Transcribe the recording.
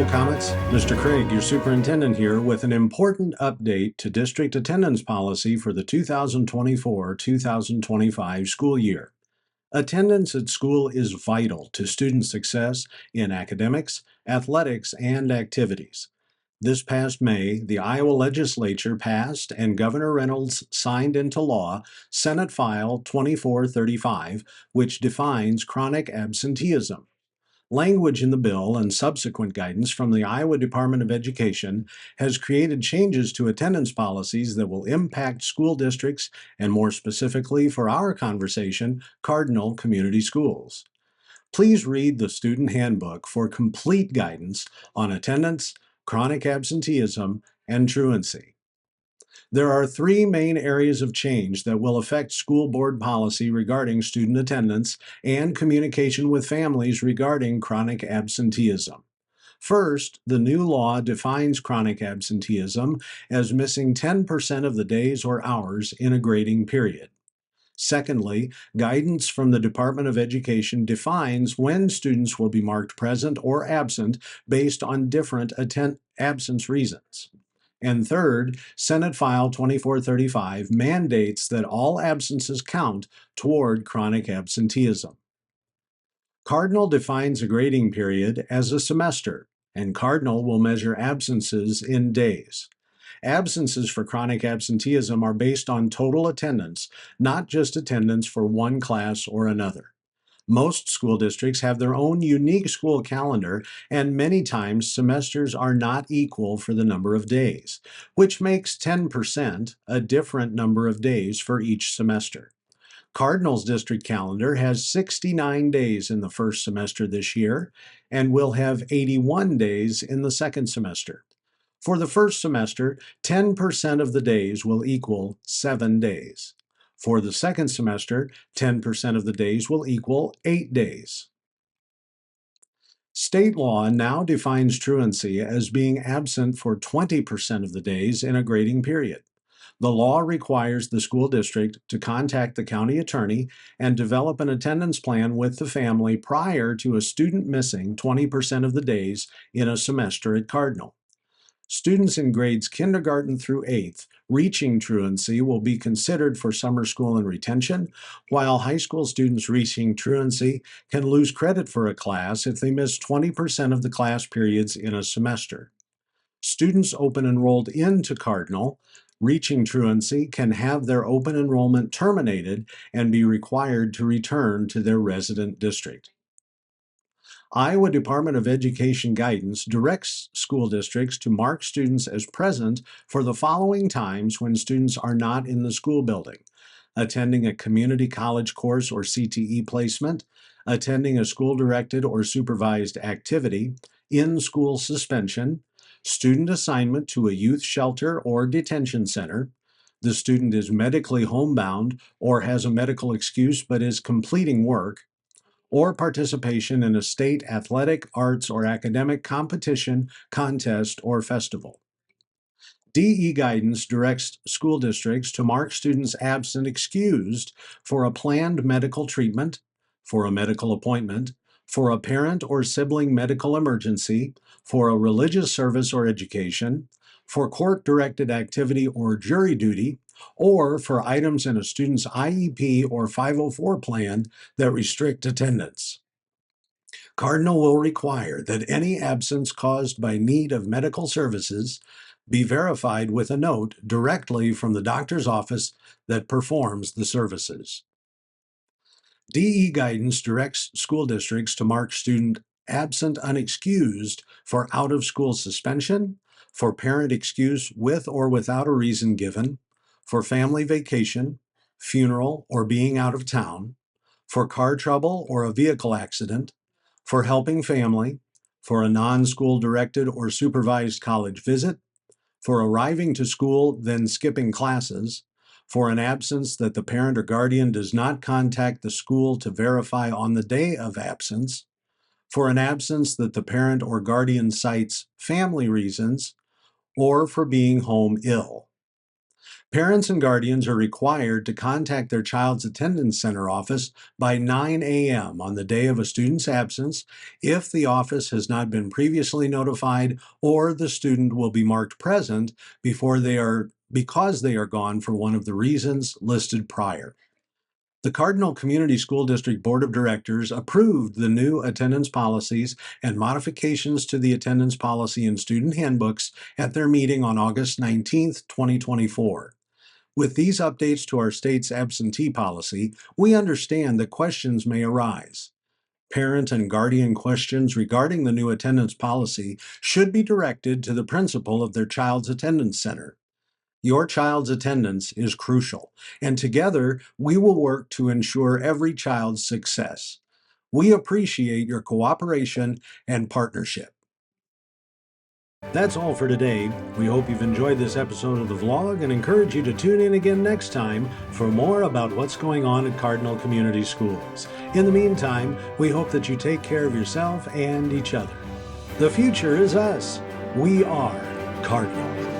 comments? Mr. Craig, your superintendent here with an important update to district attendance policy for the 2024-2025 school year. Attendance at school is vital to student success in academics, athletics, and activities. This past May, the Iowa legislature passed and Governor Reynolds signed into law Senate File 2435, which defines chronic absenteeism. Language in the bill and subsequent guidance from the Iowa Department of Education has created changes to attendance policies that will impact school districts and, more specifically for our conversation, Cardinal Community Schools. Please read the Student Handbook for complete guidance on attendance, chronic absenteeism, and truancy. There are three main areas of change that will affect school board policy regarding student attendance and communication with families regarding chronic absenteeism. First, the new law defines chronic absenteeism as missing 10% of the days or hours in a grading period. Secondly, guidance from the Department of Education defines when students will be marked present or absent based on different absence reasons. And third, Senate File 2435 mandates that all absences count toward chronic absenteeism. Cardinal defines a grading period as a semester, and Cardinal will measure absences in days. Absences for chronic absenteeism are based on total attendance, not just attendance for one class or another. Most school districts have their own unique school calendar, and many times semesters are not equal for the number of days, which makes 10% a different number of days for each semester. Cardinal's district calendar has 69 days in the first semester this year, and will have 81 days in the second semester. For the first semester, 10% of the days will equal 7 days. For the second semester, 10% of the days will equal 8 days. State law now defines truancy as being absent for 20% of the days in a grading period. The law requires the school district to contact the county attorney and develop an attendance plan with the family prior to a student missing 20% of the days in a semester at Cardinal. Students in grades kindergarten through 8th reaching truancy will be considered for summer school and retention, while high school students reaching truancy can lose credit for a class if they miss 20% of the class periods in a semester. Students open enrolled into Cardinal reaching truancy can have their open enrollment terminated and be required to return to their resident district. Iowa Department of Education guidance directs school districts to mark students as present for the following times when students are not in the school building: attending a community college course or CTE placement, attending a school-directed or supervised activity, in-school suspension, student assignment to a youth shelter or detention center, the student is medically homebound or has a medical excuse but is completing work, or participation in a state athletic, arts, or academic competition, contest, or festival. DE guidance directs school districts to mark students absent excused for a planned medical treatment, for a medical appointment, for a parent or sibling medical emergency, for a religious service or education, for court-directed activity or jury duty, or for items in a student's IEP or 504 plan that restrict attendance. Cardinal will require that any absence caused by need of medical services be verified with a note directly from the doctor's office that performs the services. DE guidance directs school districts to mark student absent unexcused for out-of-school suspension, for parent excuse with or without a reason given, for family vacation, funeral, or being out of town, for car trouble or a vehicle accident, for helping family, for a non-school directed or supervised college visit, for arriving to school then skipping classes, for an absence that the parent or guardian does not contact the school to verify on the day of absence, for an absence that the parent or guardian cites family reasons, or for being home ill. Parents and guardians are required to contact their child's attendance center office by 9 a.m. on the day of a student's absence if the office has not been previously notified or the student will be marked present because they are gone for one of the reasons listed prior. The Cardinal Community School District Board of Directors approved the new attendance policies and modifications to the attendance policy and student handbooks at their meeting on August 19th, 2024. With these updates to our state's absentee policy, we understand that questions may arise. Parent and guardian questions regarding the new attendance policy should be directed to the principal of their child's attendance center. Your child's attendance is crucial, and together we will work to ensure every child's success. We appreciate your cooperation and partnership. That's all for today. We hope you've enjoyed this episode of the vlog and encourage you to tune in again next time for more about what's going on at Cardinal Community Schools. In the meantime, we hope that you take care of yourself and each other. The future is us. We are Cardinal.